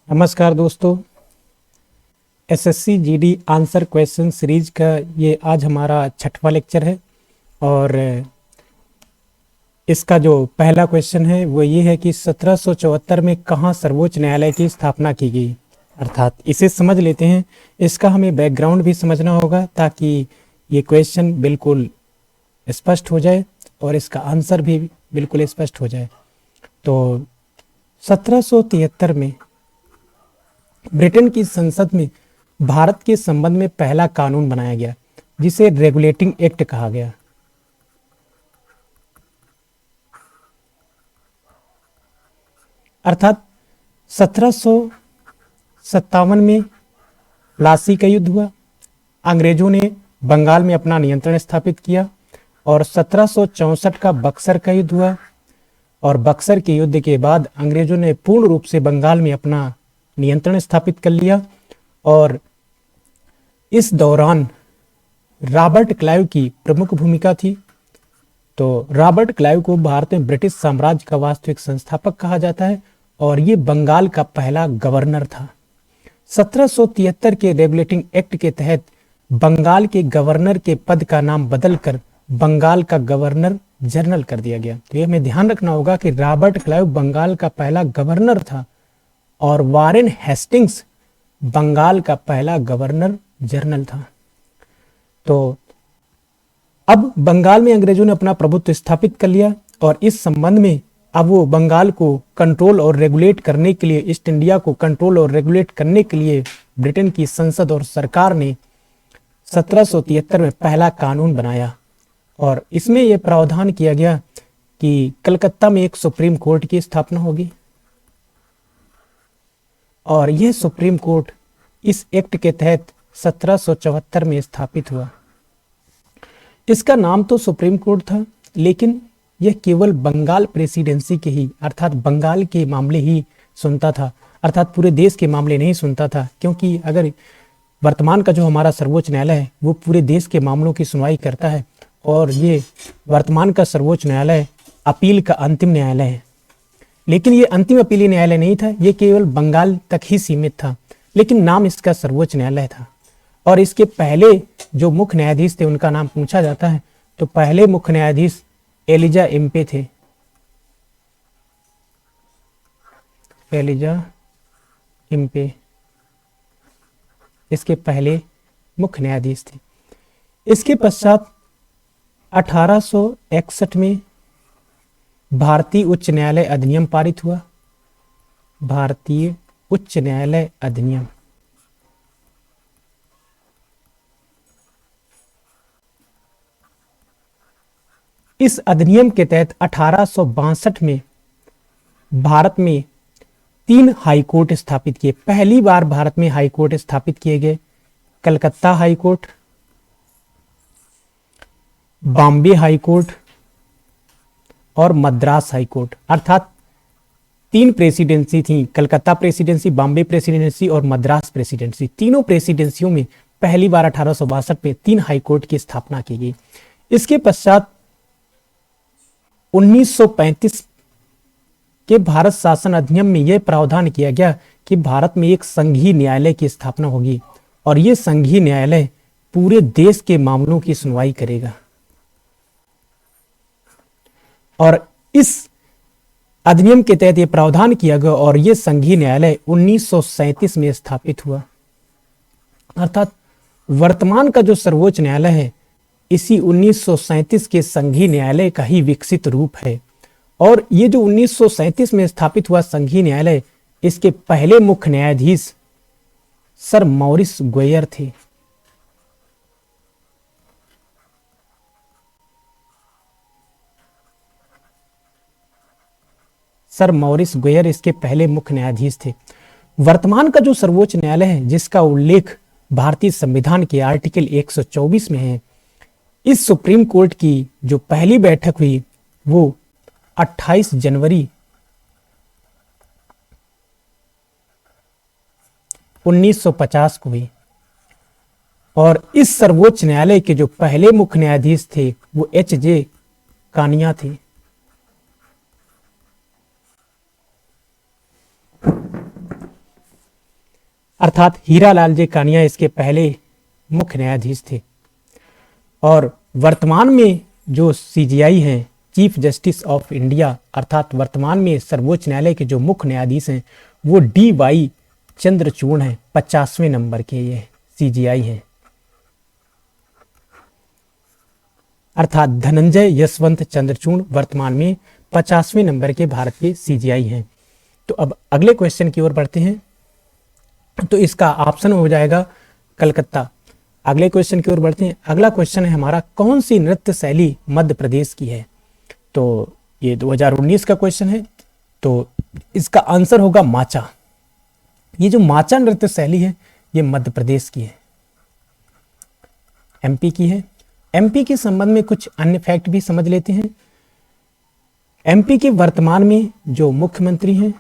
नमस्कार दोस्तों। SSC GD answer question series का ये आज हमारा छठवां लेक्चर है और इसका जो पहला क्वेश्चन है वो ये है कि 1774 में कहाँ सर्वोच्च न्यायालय की स्थापना की गई। अर्थात इसे समझ लेते हैं, इसका हमें बैकग्राउंड भी समझना होगा ताकि ये क्वेश्चन बिल्कुल स्पष्ट हो जाए और इसका आंसर भी बिल्कुल स्पष्ट हो जाए। तो 1773 में ब्रिटेन की संसद में भारत के संबंध में पहला कानून बनाया गया जिसे रेगुलेटिंग एक्ट कहा गया। अर्थात 1757 में प्लासी का युद्ध हुआ, अंग्रेजों ने बंगाल में अपना नियंत्रण स्थापित किया और 1764 का बक्सर का युद्ध हुआ और बक्सर के युद्ध के बाद अंग्रेजों ने पूर्ण रूप से बंगाल में अपना नियंत्रण स्थापित कर लिया। और इस दौरान रॉबर्ट क्लाइव की प्रमुख भूमिका थी। तो रॉबर्ट क्लाइव को भारत में ब्रिटिश साम्राज्य का वास्तविक संस्थापक कहा जाता है और ये बंगाल का पहला गवर्नर था। 1773 के रेगुलेटिंग एक्ट के तहत बंगाल के गवर्नर के पद का नाम बदलकर बंगाल का गवर्नर जनरल कर दिया गया। तो ये हमें ध्यान रखना होगा कि रॉबर्ट क्लाइव बंगाल का पहला गवर्नर था और वारेन हेस्टिंग्स बंगाल का पहला गवर्नर जनरल था। तो अब बंगाल में अंग्रेजों ने अपना प्रभुत्व स्थापित कर लिया और इस संबंध में अब वो बंगाल को कंट्रोल और रेगुलेट करने के लिए, ईस्ट इंडिया को कंट्रोल और रेगुलेट करने के लिए ब्रिटेन की संसद और सरकार ने 1773 में पहला कानून बनाया और इसमें यह प्रावधान किया गया कि कलकत्ता में एक सुप्रीम कोर्ट की स्थापना होगी और यह सुप्रीम कोर्ट इस एक्ट के तहत 1774 में स्थापित हुआ। इसका नाम तो सुप्रीम कोर्ट था लेकिन यह केवल बंगाल प्रेसिडेंसी के ही, अर्थात बंगाल के मामले ही सुनता था, अर्थात पूरे देश के मामले नहीं सुनता था। क्योंकि अगर वर्तमान का जो हमारा सर्वोच्च न्यायालय है वो पूरे देश के मामलों की सुनवाई करता है और ये वर्तमान का सर्वोच्च न्यायालय अपील का अंतिम न्यायालय है। लेकिन ये अंतिम अपीलीय न्यायालय नहीं था, ये केवल बंगाल तक ही सीमित था, लेकिन नाम इसका सर्वोच्च न्यायालय था। और इसके पहले जो मुख्य न्यायाधीश थे उनका नाम पूछा जाता है तो पहले मुख्य न्यायाधीश एलिजा इम्पे थे। एलिजा इम्पे इसके पहले मुख्य न्यायाधीश थे। इसके पश्चात 1861 में भारतीय उच्च न्यायालय अधिनियम पारित हुआ। भारतीय उच्च न्यायालय अधिनियम इस अधिनियम के तहत 1862 में भारत में 3 हाई कोर्ट स्थापित किए। पहली बार भारत में हाई कोर्ट स्थापित किए गए। Calcutta high court, Bombay high court और मद्रास हाई कोर्ट। अर्थात 3 प्रेसिडेंसी थी, कलकत्ता प्रेसिडेंसी, बॉम्बे प्रेसिडेंसी और मद्रास प्रेसिडेंसी। तीनों प्रेसिडेंसियों में पहली बार 1862 में 3 हाई कोर्ट की स्थापना की गई। इसके पश्चात 1935 के भारत शासन अधिनियम में यह प्रावधान किया गया कि भारत में एक संघीय न्यायालय की स्थापना होगी और यह संघीय न्यायालय पूरे देश के मामलों की सुनवाई करेगा। और इस अधिनियम के तहत यह प्रावधान किया गया और यह संघीय न्यायालय 1937 में स्थापित हुआ। अर्थात वर्तमान का जो सर्वोच्च न्यायालय है इसी 1937 के संघीय न्यायालय का ही विकसित रूप है। और ये जो 1937 में स्थापित हुआ संघीय न्यायालय, इसके पहले मुख्य न्यायाधीश सर मॉरिस गोयर थे। सर मॉरिस गोयर इसके पहले मुख्य न्यायाधीश थे। वर्तमान का जो सर्वोच्च न्यायालय है जिसका उल्लेख भारतीय संविधान के आर्टिकल 124 में है, इस सुप्रीम कोर्ट की जो पहली बैठक हुई वो 28 जनवरी 1950 को हुई और इस सर्वोच्च न्यायालय के जो पहले मुख्य न्यायाधीश थे वो एच.जे. कानिया थे। अर्थात हीरालाल जे कानिया इसके पहले मुख्य न्यायाधीश थे। और वर्तमान में जो सीजीआई हैं, चीफ जस्टिस ऑफ इंडिया, अर्थात वर्तमान में सर्वोच्च न्यायालय के जो मुख्य न्यायाधीश हैं वो DY चंद्रचूड़ हैं। 50वें नंबर के ये सीजीआई हैं, अर्थात धनंजय यशवंत चंद्रचूड़ वर्तमान में 50वें नंबर के भारत के सीजीआई हैं। तो अब अगले क्वेश्चन की ओर बढ़ते हैं। तो इसका ऑप्शन हो जाएगा कलकत्ता। अगले क्वेश्चन की ओर बढ़ते हैं। अगला क्वेश्चन है हमारा, कौन सी नृत्य शैली मध्य प्रदेश की है? तो ये 2019 का क्वेश्चन है। तो इसका आंसर होगा माचा। ये जो माचा नृत्य शैली है ये मध्य प्रदेश की है, MP की है। MP के संबंध में कुछ अन्य फैक्ट भी समझ लेते हैं। MP के वर्तमान में जो मुख्यमंत्री हैं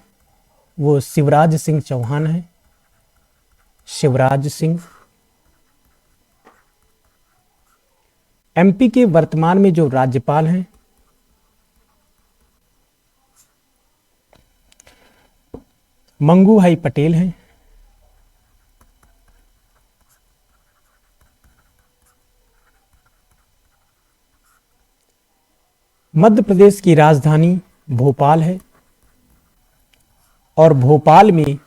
वो शिवराज सिंह चौहान है। शिवराज सिंह। MP के वर्तमान में जो राज्यपाल हैं मंगू भाई पटेल हैं। मध्य प्रदेश की राजधानी भोपाल है और भोपाल में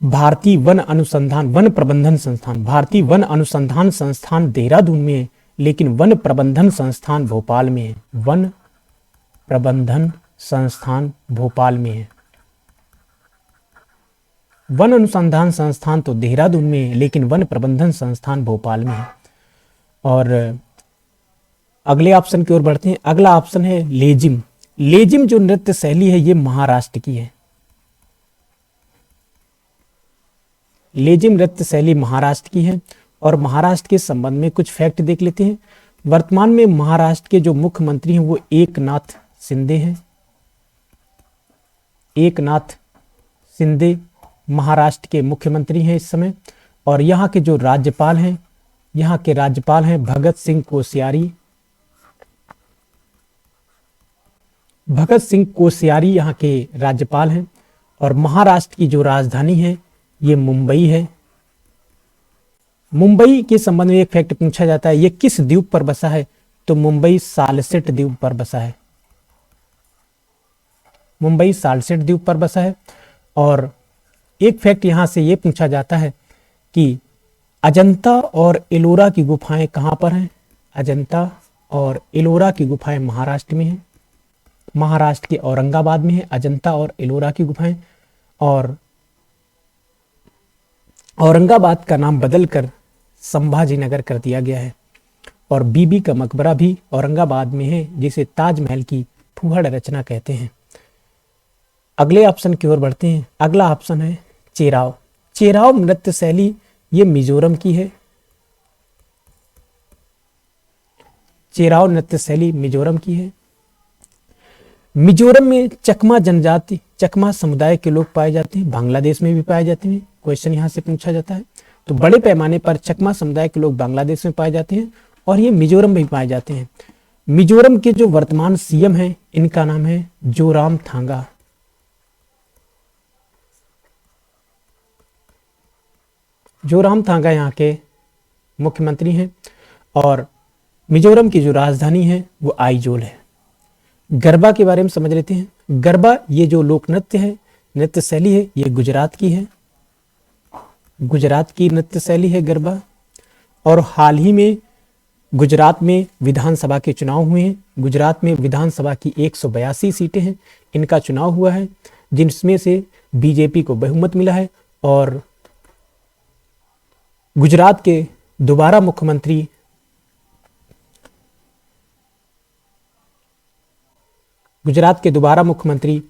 भारतीय वन अनुसंधान वन प्रबंधन संस्थान, भारतीय वन अनुसंधान संस्थान देहरादून में है, लेकिन वन प्रबंधन संस्थान भोपाल में है। वन प्रबंधन संस्थान भोपाल में है। वन अनुसंधान संस्थान तो देहरादून में है, लेकिन वन प्रबंधन संस्थान भोपाल में है। और अगले ऑप्शन की ओर बढ़ते हैं। अगला ऑप्शन है लेजिम। लेजिम जो नृत्य शैली है ये महाराष्ट्र की है। लेजिम नृत्य शैली महाराष्ट्र की है। और महाराष्ट्र के संबंध में कुछ फैक्ट देख लेते हैं। वर्तमान में महाराष्ट्र के जो मुख्यमंत्री हैं वो एकनाथ शिंदे हैं। एकनाथ शिंदे महाराष्ट्र के मुख्यमंत्री हैं इस समय। और यहाँ के जो राज्यपाल हैं, यहाँ के राज्यपाल हैं भगत सिंह कोश्यारी। भगत सिंह कोश्यारी यहाँ के राज्यपाल हैं। और महाराष्ट्र की जो राजधानी है ये मुंबई है। मुंबई के संबंध में एक फैक्ट पूछा जाता है, ये किस द्वीप पर बसा है? तो मुंबई सालसेट द्वीप पर बसा है। मुंबई सालसेट द्वीप पर बसा है। और एक फैक्ट यहां से ये पूछा जाता है कि अजंता और एलोरा की गुफाएं कहां पर हैं? अजंता और एलोरा की गुफाएं महाराष्ट्र में हैं। महाराष्ट्र के औरंगाबाद में है अजंता और एलोरा की गुफाएं। और औरंगाबाद का नाम बदलकर संभाजी नगर कर दिया गया है। और बीबी का मकबरा भी औरंगाबाद में है, जिसे ताजमहल की फुहड़ रचना कहते हैं। अगले ऑप्शन की ओर बढ़ते हैं। अगला ऑप्शन है चेराव। चेराव नृत्य शैली ये मिजोरम की है। चेराव नृत्य शैली मिजोरम की है। मिजोरम में चकमा जनजाति, चकमा समुदाय के लोग पाए जाते हैं। बांग्लादेश में भी पाए जाते हैं। क्वेश्चन यहां से पूछा जाता है। तो बड़े पैमाने पर चकमा समुदाय के लोग बांग्लादेश में पाए जाते हैं और ये मिजोरम में भी पाए जाते हैं। मिजोरम के जो वर्तमान सीएम हैं इनका नाम है जोरामथांगा। जोरामथांगा यहाँ के मुख्यमंत्री हैं। और मिजोरम की जो राजधानी है वो आइजोल है। गरबा के बारे में समझ लेते हैं। गरबा ये जो लोक नृत्य है, नृत्य शैली है, ये गुजरात की है। गुजरात की नृत्य शैली है गरबा। और हाल ही में गुजरात में विधानसभा के चुनाव हुए हैं। गुजरात में विधानसभा की 182 सीटें हैं, इनका चुनाव हुआ है, जिसमें से बीजेपी को बहुमत मिला है। और गुजरात के दोबारा मुख्यमंत्री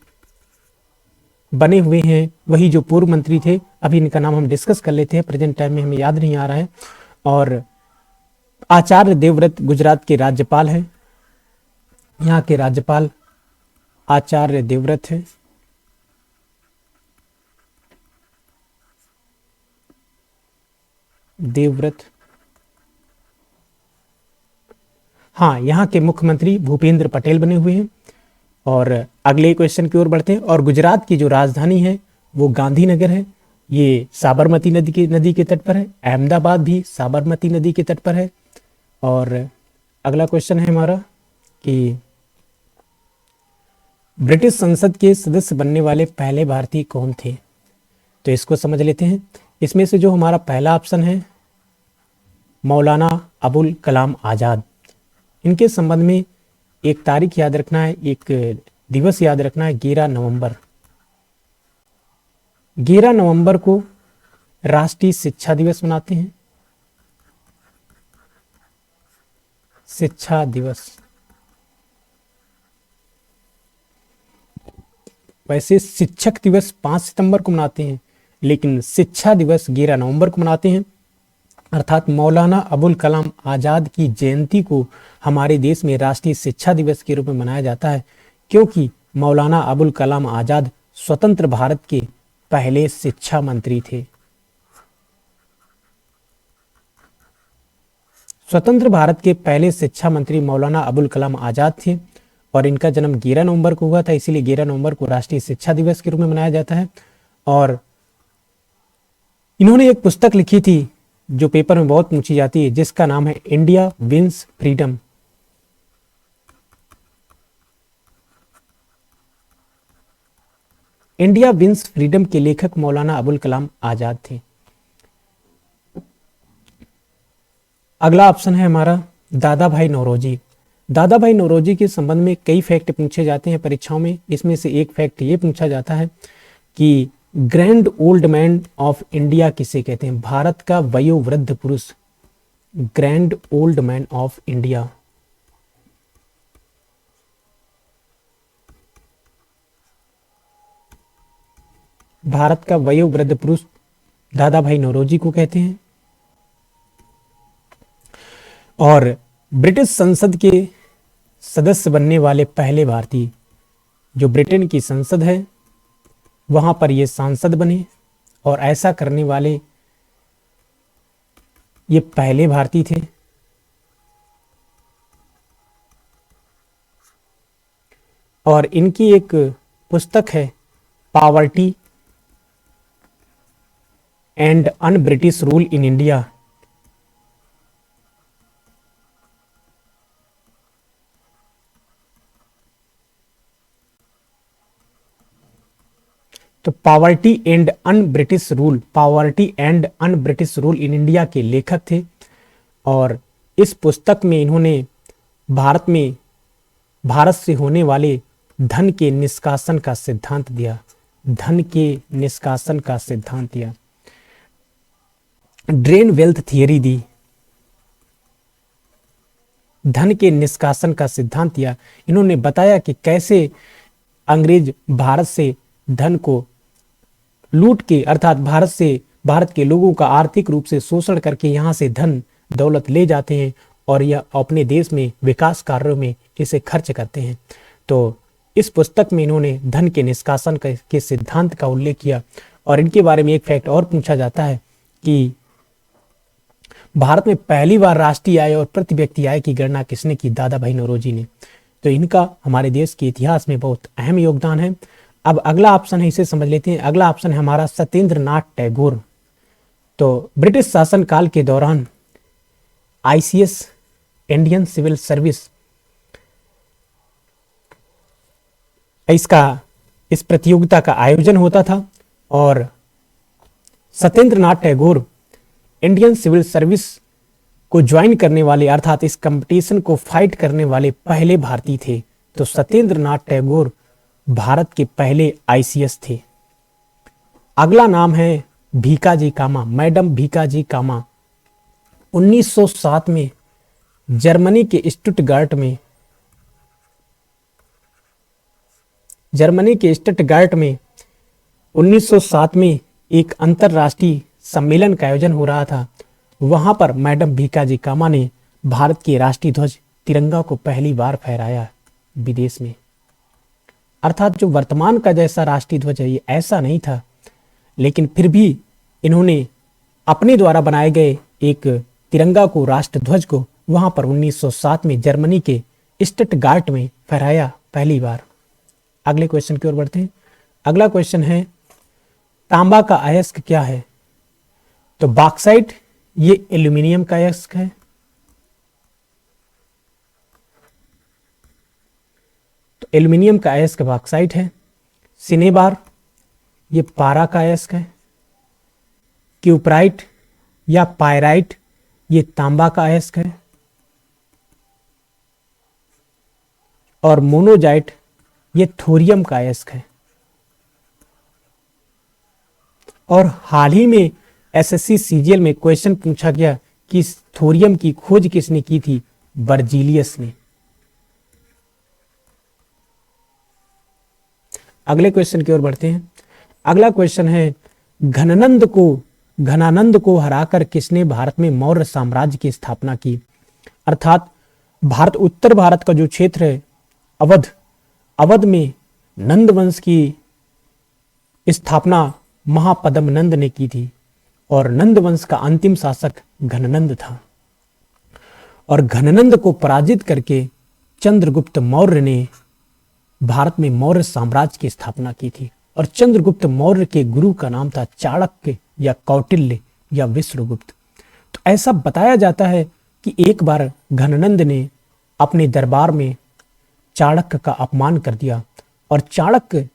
बने हुए हैं वही जो पूर्व मंत्री थे। अभी इनका नाम हम डिस्कस कर लेते हैं, प्रेजेंट टाइम में हमें याद नहीं आ रहा है। और आचार्य देवव्रत गुजरात के राज्यपाल हैं। यहाँ के राज्यपाल आचार्य देवव्रत हैं। देवव्रत। हाँ, यहाँ के मुख्यमंत्री भूपेंद्र पटेल बने हुए हैं। और अगले क्वेश्चन की ओर बढ़ते हैं। और गुजरात की जो राजधानी है वो गांधीनगर है, ये साबरमती नदी के तट पर है। अहमदाबाद भी साबरमती नदी के तट पर है। और अगला क्वेश्चन है हमारा कि ब्रिटिश संसद के सदस्य बनने वाले पहले भारतीय कौन थे? तो इसको समझ लेते हैं। इसमें से जो हमारा पहला ऑप्शन है मौलाना अबुल कलाम आज़ाद। इनके संबंध में एक तारीख याद रखना है, एक दिवस याद रखना है, 11 नवंबर। 11 नवंबर को राष्ट्रीय शिक्षा दिवस मनाते हैं। शिक्षा दिवस। वैसे शिक्षक दिवस 5 सितंबर को मनाते हैं, लेकिन शिक्षा दिवस 11 नवंबर को मनाते हैं। अर्थात मौलाना अबुल कलाम आज़ाद की जयंती को हमारे देश में राष्ट्रीय शिक्षा दिवस के रूप में मनाया जाता है, क्योंकि मौलाना अबुल कलाम आज़ाद स्वतंत्र भारत के पहले शिक्षा मंत्री थे। स्वतंत्र भारत के पहले शिक्षा मंत्री मौलाना अबुल कलाम आज़ाद थे और इनका जन्म 11 नवंबर को हुआ था, इसीलिए 11 नवंबर को राष्ट्रीय शिक्षा दिवस के रूप में मनाया जाता है। और इन्होंने एक पुस्तक लिखी थी जो पेपर में बहुत पूछी जाती है, जिसका नाम है India wins freedom. India wins freedom के लेखक मौलाना अबुल कलाम आज़ाद थे। अगला ऑप्शन है हमारा दादा भाई नौरोजी। दादा भाई नौरोजी के संबंध में कई फैक्ट पूछे जाते हैं परीक्षाओं में। इसमें से एक फैक्ट ये पूछा जाता है कि grand old man of India किसे कहते हैं? भारत का वयोवृद्ध पुरुष, grand old man of India. Bharat का वयोवृद्ध पुरुष दादा भाई नौरोजी को कहते हैं। और ब्रिटिश संसद के सदस्य बनने वाले पहले भारतीय, जो ब्रिटेन की संसद है वहां पर ये सांसद बने, और ऐसा करने वाले ये पहले भारतीय थे। और इनकी एक पुस्तक है poverty and un British rule in India. तो poverty and un British rule, poverty and un British rule in India के लेखक थे। और इस पुस्तक में इन्होंने भारत से होने वाले धन के निष्कासन का सिद्धांत दिया। धन के निष्कासन का सिद्धांत दिया। ड्रेन वेल्थ थियरी दी। धन के निष्कासन का सिद्धांत दिया। इन्होंने बताया कि कैसे अंग्रेज भारत से धन को लूट के, अर्थात भारत के लोगों का आर्थिक रूप से शोषण करके यहाँ से धन दौलत ले जाते हैं और यह अपने देश में विकास कार्यों में इसे खर्च करते हैं। तो इस पुस्तक में इन्होंने धन के निष्कासन के सिद्धांत का उल्लेख किया। और इनके बारे में एक फैक्ट और पूछा जाता है कि भारत में पहली बार राष्ट्रीय आय और प्रति व्यक्ति आय की गणना किसने की? दादा भाई नौरोजी ने। तो इनका हमारे देश के इतिहास में बहुत अहम योगदान है। अब अगला ऑप्शन है, इसे समझ लेते हैं। अगला ऑप्शन है हमारा सत्येंद्र नाथ टैगोर। तो ब्रिटिश शासन काल के दौरान ICS, इंडियन सिविल सर्विस, इस प्रतियोगिता का आयोजन होता था और Satyendra Nath Tagore Indian civil service को ज्वाइन करने वाले, अर्थात इस कंपटीशन को फाइट करने वाले पहले भारतीय थे। तो सत्येंद्र नाथ टैगोर भारत के पहले ICS थे। अगला नाम है भीकाजी कामा, मैडम भीकाजी कामा। 1907 में जर्मनी के स्टुटगार्ट में 1907 में एक अंतरराष्ट्रीय सम्मेलन का आयोजन हो रहा था। वहां पर मैडम भीकाजी कामा ने भारत के राष्ट्रीय ध्वज तिरंगा को पहली बार फहराया विदेश में। अर्थात जो वर्तमान का जैसा राष्ट्रीय ध्वज है ये ऐसा नहीं था, लेकिन फिर भी इन्होंने अपने द्वारा बनाए गए एक तिरंगा को, राष्ट्र ध्वज को, वहां पर 1907 में जर्मनी के स्टटगार्ट में फहराया पहली बार। अगले क्वेश्चन की ओर बढ़ते हैं। अगला क्वेश्चन है तांबा का अयस्क क्या है? तो बॉक्साइट ये एल्यूमिनियम का अयस्क है। तो एल्यूमिनियम का अयस्क बॉक्साइट है। सिनेबार ये पारा का अयस्क है। क्यूपराइट या पायराइट ये तांबा का अयस्क है। और मोनोजाइट ये थोरियम का अयस्क है। और हाल ही में एसएससी सीजीएल में क्वेश्चन पूछा गया कि थोरियम की खोज किसने की थी? बर्जीलियस ने। अगले क्वेश्चन की ओर बढ़ते हैं। अगला क्वेश्चन है, घनानंद को हराकर किसने भारत में मौर्य साम्राज्य की स्थापना की? अर्थात उत्तर भारत का जो क्षेत्र है अवध में नंद वंश की स्थापना महापद्म नंद ने की थी और नंद वंश का अंतिम शासक घननंद था। और घननंद को पराजित करके चंद्रगुप्त मौर्य ने भारत में मौर्य साम्राज्य की स्थापना की थी। और चंद्रगुप्त मौर्य के गुरु का नाम था चाणक्य या कौटिल्य या विष्णुगुप्त। तो ऐसा बताया जाता है कि एक बार घननंद ने अपने दरबार में चाणक्य का अपमान कर दिया और चाणक्य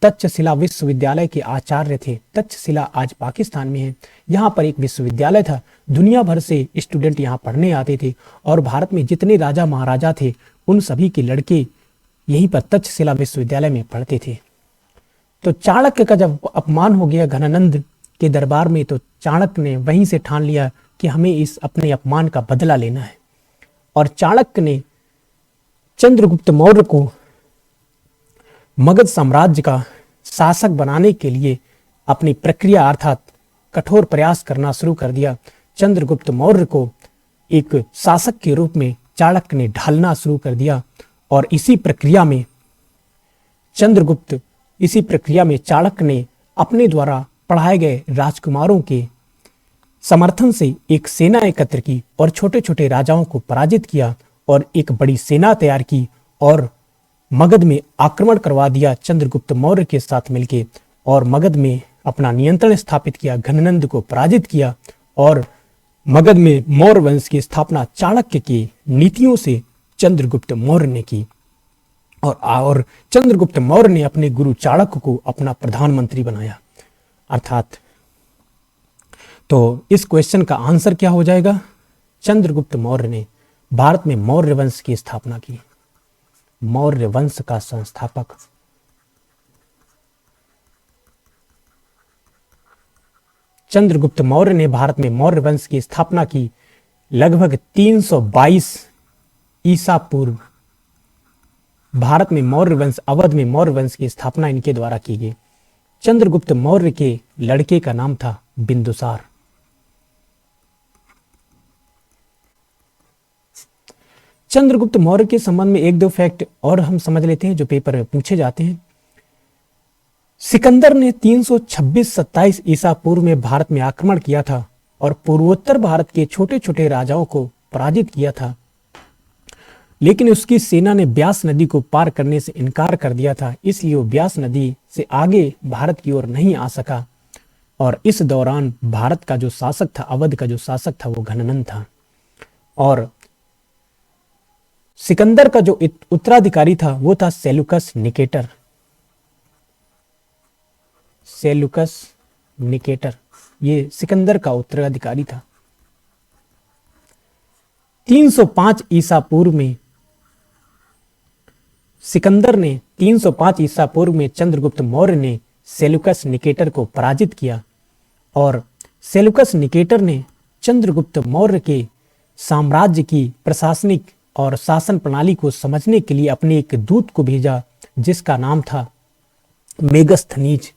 तक्षशिला विश्वविद्यालय के आचार्य थे। तक्षशिला आज पाकिस्तान में है। यहाँ पर एक विश्वविद्यालय था, दुनिया भर से स्टूडेंट यहाँ पढ़ने आते थे और भारत में जितने राजा महाराजा थे उन सभी के लड़के यहीं पर तक्षशिला विश्वविद्यालय में पढ़ते थे। तो चाणक्य का जब अपमान हो गया घनानंद के दरबार में, तो चाणक्य ने वहीं से ठान लिया कि हमें इस अपने अपमान का बदला लेना है। और चाणक्य ने चंद्रगुप्त मौर्य को मगध साम्राज्य का शासक बनाने के लिए अपनी प्रक्रिया अर्थात कठोर प्रयास करना शुरू कर दिया। चंद्रगुप्त मौर्य को एक शासक के रूप में चाणक्य ने ढालना शुरू कर दिया और इसी प्रक्रिया में चाणक्य ने अपने द्वारा पढ़ाए गए राजकुमारों के समर्थन से एक सेना एकत्र की और छोटे छोटे राजाओं को पराजित किया और एक बड़ी सेना तैयार की और मगध में आक्रमण करवा दिया चंद्रगुप्त मौर्य के साथ मिलकर और मगध में अपना नियंत्रण स्थापित किया, घननंद को पराजित किया और मगध में मौर्य वंश की स्थापना चाणक्य की नीतियों से चंद्रगुप्त मौर्य ने की। और चंद्रगुप्त मौर्य ने अपने गुरु चाणक्य को अपना प्रधानमंत्री बनाया। अर्थात तो इस क्वेश्चन का आंसर क्या हो जाएगा? चंद्रगुप्त मौर्य ने भारत में मौर्य वंश की स्थापना की। मौर्य वंश का संस्थापक चंद्रगुप्त मौर्य ने भारत में मौर्य वंश की स्थापना की लगभग 322 ईसा पूर्व। भारत में मौर्य वंश, अवध में मौर्य वंश की स्थापना इनके द्वारा की गई। चंद्रगुप्त मौर्य के लड़के का नाम था बिंदुसार। चंद्रगुप्त मौर्य के संबंध में एक दो फैक्ट और हम समझ लेते हैं जो पेपर में पूछे जाते हैं। सिकंदर ने 326-27 ईसा पूर्व में भारत में आक्रमण किया था और पूर्वोत्तर भारत के छोटे छोटे राजाओं को पराजित किया था, लेकिन उसकी सेना ने ब्यास नदी को पार करने से इनकार कर दिया था, इसलिए वो ब्यास नदी से आगे भारत की ओर नहीं आ सका। और इस दौरान भारत का जो शासक था, अवध का जो शासक था, वो घननंद था। और सिकंदर का जो उत्तराधिकारी था वो था सेलुकस निकेटर। सेलुकस निकेटर ये सिकंदर का उत्तराधिकारी था। 305 ईसा पूर्व में सिकंदर ने 305 ईसा पूर्व में चंद्रगुप्त मौर्य ने सेलुकस निकेटर को पराजित किया और सेलुकस निकेटर ने चंद्रगुप्त मौर्य के साम्राज्य की प्रशासनिक और शासन प्रणाली को समझने के लिए अपने एक दूत को भेजा जिसका नाम था मेगस्थनीज।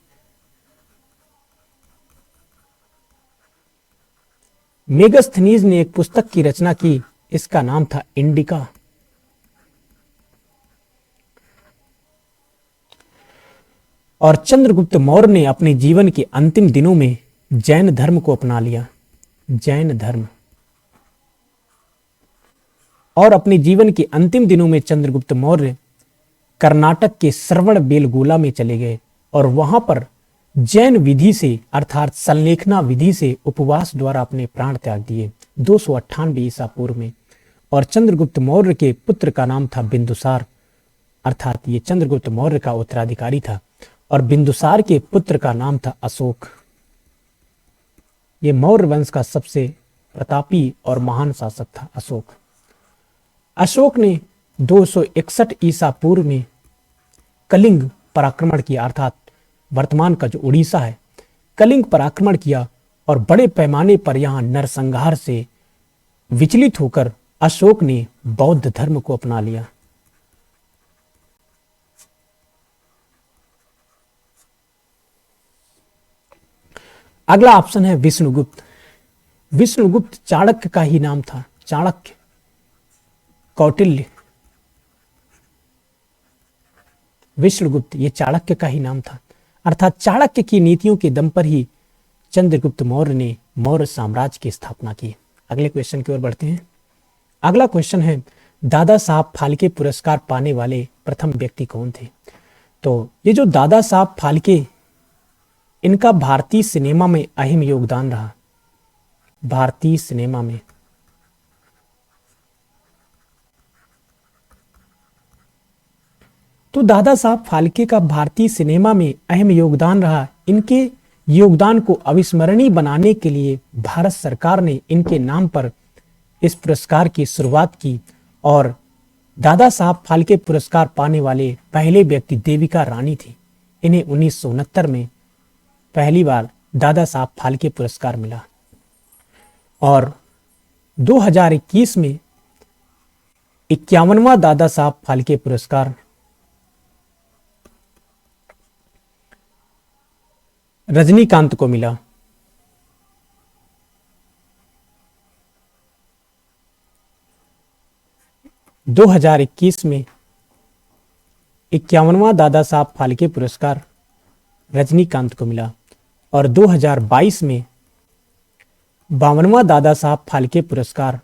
मेगस्थनीज ने एक पुस्तक की रचना की, इसका नाम था इंडिका। और चंद्रगुप्त मौर्य ने अपने जीवन के अंतिम दिनों में जैन धर्म को अपना लिया। जैन धर्म। और अपने जीवन के अंतिम दिनों में चंद्रगुप्त मौर्य कर्नाटक के श्रवण बेलगोला में चले गए और वहां पर जैन विधि से अर्थात संलेखना विधि से उपवास द्वारा अपने प्राण त्याग दिए 298 ईसा पूर्व में। और चंद्रगुप्त मौर्य के पुत्र का नाम था बिंदुसार, अर्थात ये चंद्रगुप्त मौर्य का उत्तराधिकारी था। और बिंदुसार के पुत्र का नाम था अशोक। ये मौर्य वंश का सबसे प्रतापी और महान शासक था अशोक। अशोक ने 261 ईसा पूर्व में कलिंग पर आक्रमण किया, अर्थात वर्तमान का जो उड़ीसा है, कलिंग पर आक्रमण किया और बड़े पैमाने पर यहां नरसंहार से विचलित होकर अशोक ने बौद्ध धर्म को अपना लिया। अगला ऑप्शन है विष्णुगुप्त। विष्णुगुप्त चाणक्य का ही नाम था। चाणक्य, कौटिल्य, विष्णुगुप्त ये चाणक्य का ही नाम था। अर्थात चाणक्य की नीतियों के दम पर ही चंद्रगुप्त मौर्य ने मौर्य साम्राज्य की स्थापना की। अगले क्वेश्चन की ओर बढ़ते हैं। अगला क्वेश्चन है दादा साहब फाल्के पुरस्कार पाने वाले प्रथम व्यक्ति कौन थे? तो ये जो दादा साहब फाल्के, इनका भारतीय सिनेमा में अहम योगदान रहा। भारतीय सिनेमा में तो दादा साहब फाल्के का भारतीय सिनेमा में अहम योगदान रहा। इनके योगदान को अविस्मरणीय बनाने के लिए भारत सरकार ने इनके नाम पर इस पुरस्कार की शुरुआत की। और दादा साहब फाल्के पुरस्कार पाने वाले पहले व्यक्ति देविका रानी थी। इन्हें 1969 में पहली बार दादा साहब फाल्के पुरस्कार मिला। और 2021 में 51वां दादा साहब फाल्के पुरस्कार रजनीकांत को मिला। – 2021 में 51वां दादा साहब फाल्के पुरस्कार रजनीकांत को मिला। और 2022 में 52वां दादा साहब फाल्के पुरस्कार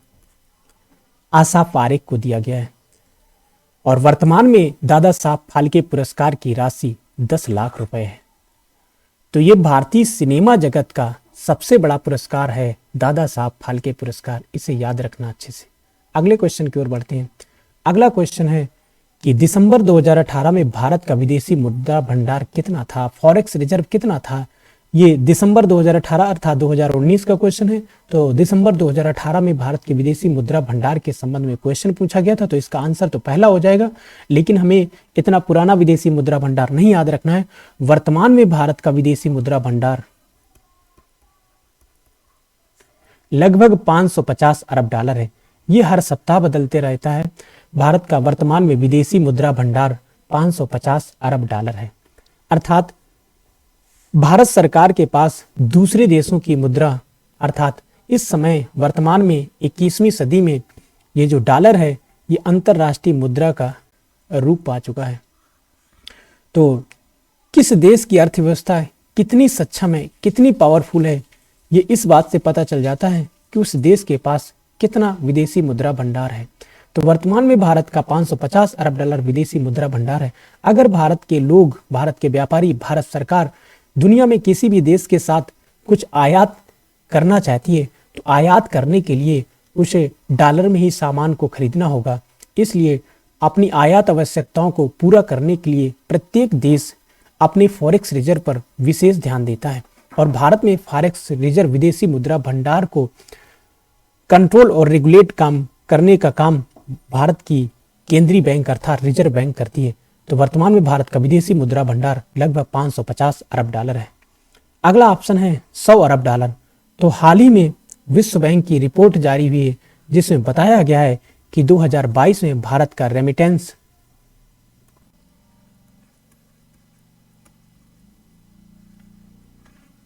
आशा पारेख को दिया गया है। और वर्तमान में दादा साहब फाल्के पुरस्कार की राशि 10 लाख रुपए है। तो ये भारतीय सिनेमा जगत का सबसे बड़ा पुरस्कार है दादा साहब फाल्के पुरस्कार। इसे याद रखना अच्छे से। अगले क्वेश्चन की ओर बढ़ते हैं। अगला क्वेश्चन है कि दिसंबर 2018 में भारत का विदेशी मुद्रा भंडार कितना था? फॉरेक्स रिजर्व कितना था? ये दिसंबर 2018 अर्थात 2019 का क्वेश्चन है। तो दिसंबर 2018 में भारत के विदेशी मुद्रा भंडार के संबंध में क्वेश्चन पूछा गया था। तो इसका आंसर तो पहला हो जाएगा, लेकिन हमें इतना पुराना विदेशी मुद्रा भंडार नहीं याद रखना है। वर्तमान में भारत का विदेशी मुद्रा भंडार लगभग 550 अरब डॉलर है। ये हर सप्ताह बदलते रहता है। भारत का वर्तमान में विदेशी मुद्रा भंडार 550 अरब डॉलर है। अर्थात भारत सरकार के पास दूसरे देशों की मुद्रा, अर्थात इस समय वर्तमान में 21वीं सदी में ये जो डॉलर है ये अंतरराष्ट्रीय मुद्रा का रूप पा चुका है। तो किस देश की अर्थव्यवस्था कितनी सक्षम है, कितनी पावरफुल है, ये इस बात से पता चल जाता है कि उस देश के पास कितना विदेशी मुद्रा भंडार है। तो वर्तमान में भारत का 550 अरब डॉलर विदेशी मुद्रा भंडार है। अगर भारत के लोग, भारत के व्यापारी, भारत सरकार दुनिया में किसी भी देश के साथ कुछ आयात करना चाहती है तो आयात करने के लिए उसे डॉलर में ही सामान को खरीदना होगा। इसलिए अपनी आयात आवश्यकताओं को पूरा करने के लिए प्रत्येक देश अपने फॉरेक्स रिजर्व पर विशेष ध्यान देता है। और भारत में फॉरेक्स रिजर्व विदेशी मुद्रा भंडार को कंट्रोल और रेगुलेट करने का काम भारत की केंद्रीय बैंक अर्थात रिजर्व बैंक करती है। तो वर्तमान में भारत का विदेशी मुद्रा भंडार लगभग 550 अरब डॉलर है। अगला ऑप्शन है 100 अरब डॉलर। तो हाल ही में विश्व बैंक की रिपोर्ट जारी हुई है जिसमें बताया गया है कि 2022 में भारत का रेमिटेंस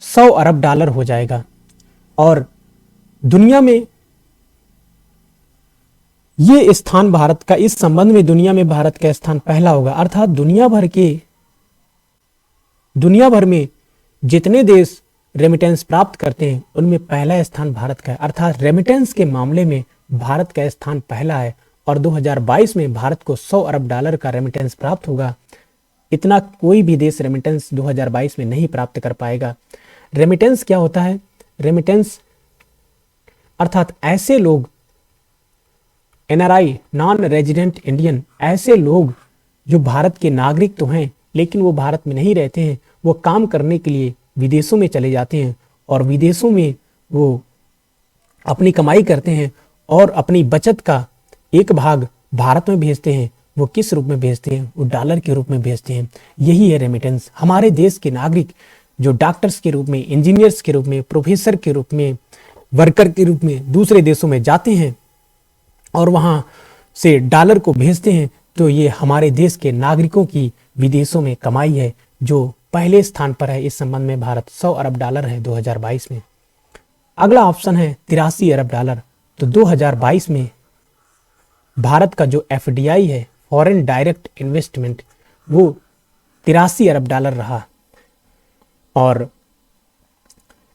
$100 अरब हो जाएगा। और दुनिया में ये स्थान भारत का, इस संबंध में दुनिया में भारत का स्थान पहला होगा। अर्थात दुनिया भर में जितने देश रेमिटेंस प्राप्त करते हैं उनमें पहला स्थान भारत का है। अर्थात रेमिटेंस के मामले में भारत का स्थान पहला है। और 2022 में भारत को $100 अरब का रेमिटेंस प्राप्त होगा। इतना कोई भी देश रेमिटेंस 2022 में नहीं प्राप्त कर पाएगा। रेमिटेंस क्या होता है? रेमिटेंस अर्थात ऐसे लोग, एनआरआई, नॉन रेजिडेंट इंडियन, ऐसे लोग जो भारत के नागरिक तो हैं लेकिन वो भारत में नहीं रहते हैं, वो काम करने के लिए विदेशों में चले जाते हैं और विदेशों में वो अपनी कमाई करते हैं और अपनी बचत का एक भाग भारत में भेजते हैं। वो किस रूप में भेजते हैं? वो डॉलर के रूप में भेजते हैं। यही है रेमिटेंस। हमारे देश के नागरिक जो डॉक्टर्स के रूप में, इंजीनियर्स के रूप में, प्रोफेसर के रूप में, वर्कर के रूप में दूसरे देशों में जाते हैं और वहां से डॉलर को भेजते हैं, तो ये हमारे देश के नागरिकों की विदेशों में कमाई है जो पहले स्थान पर है। इस संबंध में भारत 100 अरब डॉलर है 2022 में। अगला ऑप्शन है 83 अरब डॉलर। तो 2022 में भारत का जो एफडीआई है, फॉरेन डायरेक्ट इन्वेस्टमेंट, वो 83 अरब डॉलर रहा। और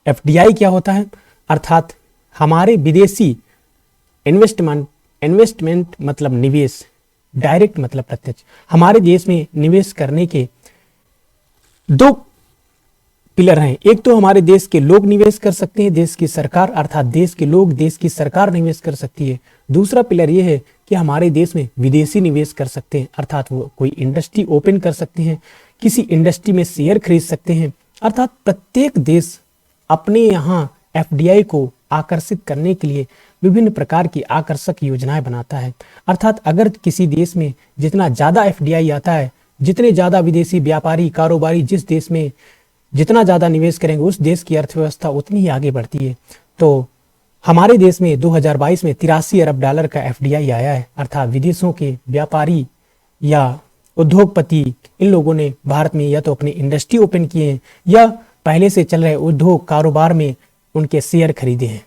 एफडीआई क्या होता है? अर्थात हमारे विदेशी इन्वेस्टमेंट मतलब निवेश, डायरेक्ट मतलब प्रत्यक्ष। हमारे देश में निवेश करने के दो पिलर हैं। एक तो हमारे देश के लोग निवेश कर सकते हैं, देश की सरकार अर्थात देश के लोग, देश की सरकार निवेश कर सकती है। दूसरा पिलर यह है कि हमारे देश में विदेशी निवेश कर सकते हैं, अर्थात वो कोई इंडस्ट्री ओपन कर सकते हैं, किसी इंडस्ट्री में शेयर खरीद सकते हैं। अर्थात प्रत्येक देश अपने यहाँ एफडीआई को आकर्षित करने के लिए विभिन्न प्रकार की आकर्षक योजनाएं बनाता है। अर्थात अगर किसी देश में जितना ज्यादा एफडीआई आता है, जितने ज्यादा विदेशी व्यापारी, कारोबारी जिस देश में जितना ज्यादा निवेश करेंगे, उस देश की अर्थव्यवस्था उतनी ही आगे बढ़ती है। तो हमारे देश में 2022 में 83 अरब डॉलर का एफडीआई आया है, अर्थात विदेशों के व्यापारी या उद्योगपति, इन लोगों ने भारत में या तो अपनी इंडस्ट्री ओपन किए हैं या पहले से चल रहे उद्योग कारोबार में उनके शेयर खरीदे हैं।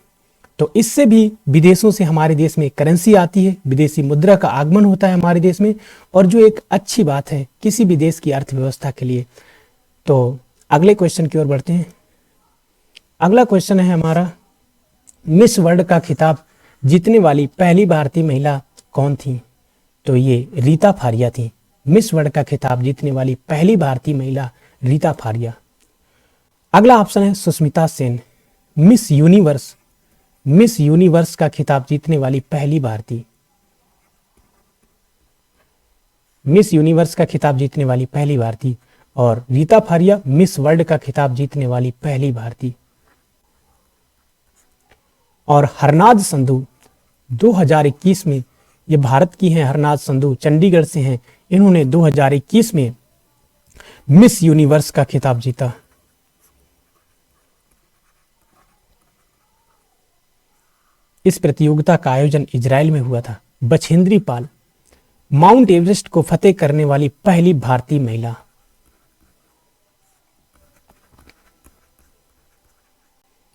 तो इससे भी विदेशों से हमारे देश में करेंसी आती है, विदेशी मुद्रा का आगमन होता है हमारे देश में, और जो एक अच्छी बात है किसी भी देश की अर्थव्यवस्था के लिए। तो अगले क्वेश्चन की ओर बढ़ते हैं। अगला क्वेश्चन है हमारा, मिस वर्ल्ड का खिताब जीतने वाली पहली भारतीय महिला कौन थी? तो ये रीता फारिया थी। मिस वर्ल्ड का खिताब जीतने वाली पहली भारतीय महिला रीता फारिया। अगला ऑप्शन है सुष्मिता सेन। मिस यूनिवर्स का खिताब जीतने वाली पहली भारतीय, मिस यूनिवर्स का खिताब जीतने वाली पहली भारतीय। और रीता फारिया मिस वर्ल्ड का खिताब जीतने वाली पहली भारतीय। और हरनाज संधू 2021 में, ये भारत की हैं, हरनाज संधू चंडीगढ़ से हैं, इन्होंने 2021 में मिस यूनिवर्स का खिताब जीता। इस प्रतियोगिता का आयोजन इजराइल में हुआ था। बछेंद्री पाल, माउंट एवरेस्ट को फतेह करने वाली पहली भारतीय महिला।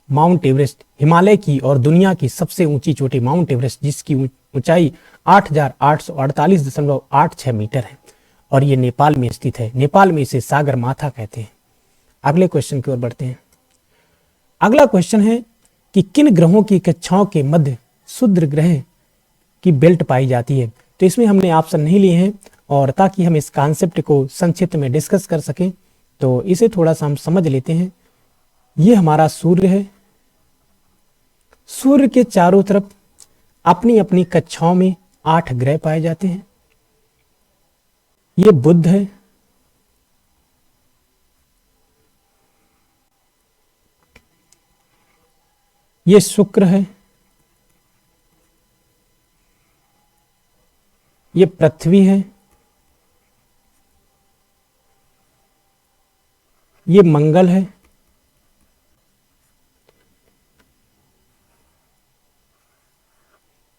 माउंट एवरेस्ट हिमालय की और दुनिया की सबसे ऊंची चोटी माउंट एवरेस्ट, जिसकी ऊंचाई 8,848.86 मीटर है और ये नेपाल में स्थित है। नेपाल में इसे सागर माथा कहते हैं। अगले क्वेश्चन की ओर बढ़ते हैं। अगला क्वेश्चन है कि किन ग्रहों की कक्षाओं के मध्य क्षुद्र ग्रह की बेल्ट पाई जाती है? तो इसमें हमने ऑप्शन नहीं लिए हैं, और ताकि हम इस कॉन्सेप्ट को संक्षिप्त में डिस्कस कर सकें तो इसे थोड़ा सा हम समझ लेते हैं। ये हमारा सूर्य है। सूर्य के चारों तरफ अपनी अपनी कक्षाओं में 8 ग्रह पाए जाते हैं। ये बुध है, ये शुक्र है, ये पृथ्वी है, ये मंगल है,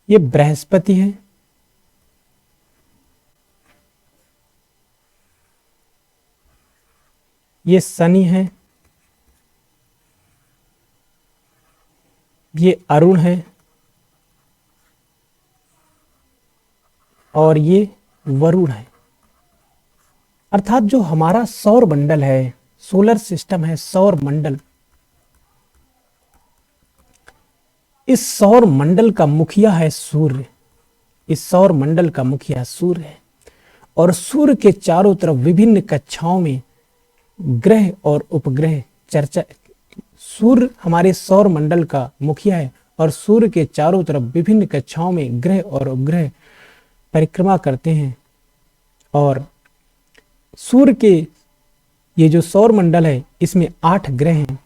ये बृहस्पति है, ये शनि है, ये अरुण है और ये वरुण है। अर्थात जो हमारा सौर मंडल है, सोलर सिस्टम है, सौर मंडल, इस सौर मंडल का मुखिया है सूर्य। इस सौर मंडल का मुखिया सूर्य है और सूर्य के चारों तरफ विभिन्न कक्षाओं में ग्रह और उपग्रह चर्चा। सूर्य हमारे सौर मंडल का मुखिया है और सूर्य के चारों तरफ विभिन्न कक्षाओं में ग्रह और उपग्रह परिक्रमा करते हैं। और सूर्य के ये जो सौर मंडल है इसमें 8 ग्रह हैं।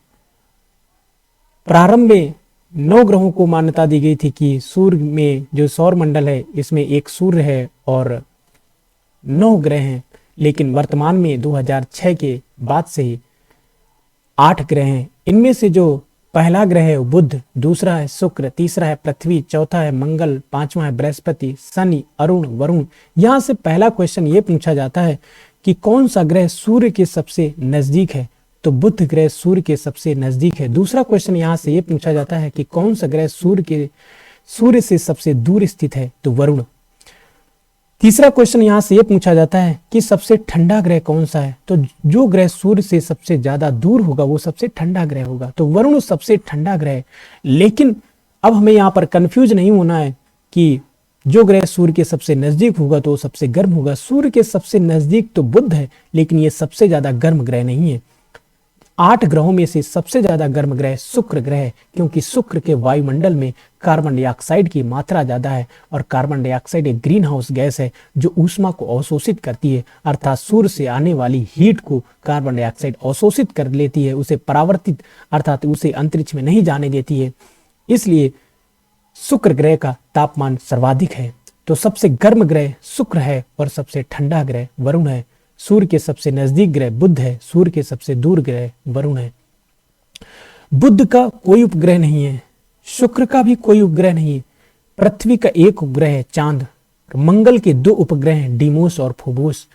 प्रारंभ में 9 ग्रहों को मान्यता दी गई थी कि सूर्य में जो सौर मंडल है इसमें एक सूर्य है और 9 ग्रह हैं, लेकिन वर्तमान में 2006 के बाद से ही 8 ग्रह हैं। इनमें से जो पहला ग्रह है बुध, दूसरा है शुक्र, तीसरा है पृथ्वी, चौथा है मंगल, पांचवा है बृहस्पति, शनि, अरुण, वरुण। यहां से पहला क्वेश्चन ये पूछा जाता है कि कौन सा ग्रह सूर्य के सबसे नजदीक है, तो बुध ग्रह सूर्य के सबसे नजदीक है। दूसरा क्वेश्चन यहां से ये पूछा जाता है कि कौन सा ग्रह सूर्य से सबसे दूर स्थित है, तो वरुण। तीसरा क्वेश्चन यहां से ये पूछा जाता है कि सबसे ठंडा ग्रह कौन सा है, तो जो ग्रह सूर्य से सबसे ज्यादा दूर होगा वो सबसे ठंडा ग्रह होगा, तो वरुण सबसे ठंडा ग्रह है। लेकिन अब हमें यहाँ पर कंफ्यूज नहीं होना है कि जो ग्रह सूर्य के सबसे नजदीक होगा तो वो सबसे गर्म होगा। सूर्य के सबसे नजदीक तो बुध है, लेकिन ये सबसे ज्यादा गर्म ग्रह नहीं है। 8 ग्रहों में से सबसे ज्यादा गर्म ग्रह शुक्र ग्रह है, क्योंकि शुक्र के वायुमंडल में कार्बन डाइऑक्साइड की मात्रा ज्यादा है और कार्बन डाइऑक्साइड एक ग्रीन हाउस गैस है जो ऊष्मा को अवशोषित करती है, अर्थात सूर्य से आने वाली हीट को कार्बन डाइऑक्साइड अवशोषित कर लेती है, उसे परावर्तित अर्थात उसे अंतरिक्ष में नहीं जाने देती है। इसलिए शुक्र ग्रह का तापमान सर्वाधिक है। तो सबसे गर्म ग्रह शुक्र है और सबसे ठंडा ग्रह वरुण है। सूर्य के सबसे नजदीक ग्रह बुध है, सूर्य के सबसे दूर ग्रह वरुण है। बुध का कोई उपग्रह नहीं है, शुक्र का भी कोई उपग्रह नहीं है, पृथ्वी का एक उपग्रह है चांद, मंगल के 2 उपग्रह हैं डीमोस और फोबोस।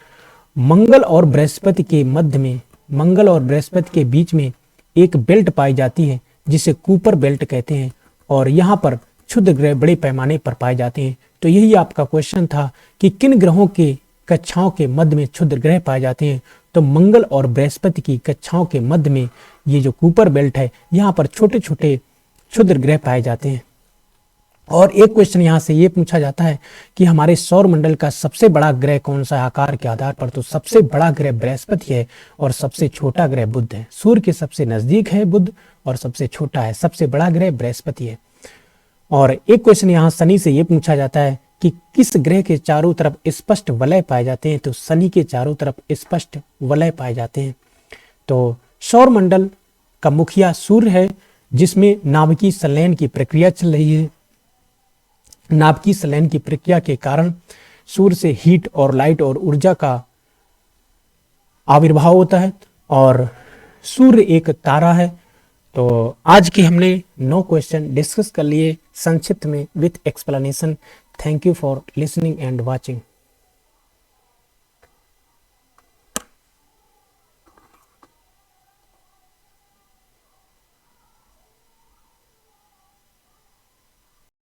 मंगल और बृहस्पति के मध्य में, मंगल और बृहस्पति के बीच में एक बेल्ट पाई जाती है जिसे कूपर बेल्ट कहते हैं, और यहाँ पर क्षुद्र ग्रह बड़े पैमाने पर पाए जाते हैं। तो यही आपका क्वेश्चन था कि किन ग्रहों के कक्षाओं के मध्य में क्षुद्र ग्रह पाए जाते हैं, तो मंगल और बृहस्पति की कक्षाओं के मध्य में ये जो कूपर बेल्ट है यहाँ पर छोटे छोटे क्षुद्र ग्रह पाए जाते हैं। और एक क्वेश्चन यहाँ से ये पूछा जाता है कि हमारे सौर मंडल का सबसे बड़ा ग्रह कौन सा है आकार के आधार पर, तो सबसे बड़ा ग्रह बृहस्पति है और सबसे छोटा ग्रह बुध है। सूर्य के सबसे नजदीक है बुध और सबसे छोटा है, सबसे बड़ा ग्रह बृहस्पति है। और एक क्वेश्चन यहाँ शनि से ये पूछा जाता है कि किस ग्रह के चारों तरफ स्पष्ट वलय पाए जाते हैं, तो शनि के चारों तरफ स्पष्ट वलय पाए जाते हैं। तो सौर मंडल का मुखिया सूर्य है, जिसमें नाभिकीय संलयन की प्रक्रिया चल रही है। नाभिकीय संलयन की प्रक्रिया के कारण सूर्य से हीट और लाइट और ऊर्जा का आविर्भाव होता है और सूर्य एक तारा है। तो आज की हमने 9 क्वेश्चन डिस्कस कर लिए संक्षिप्त में with explanation. Thank you for listening and watching.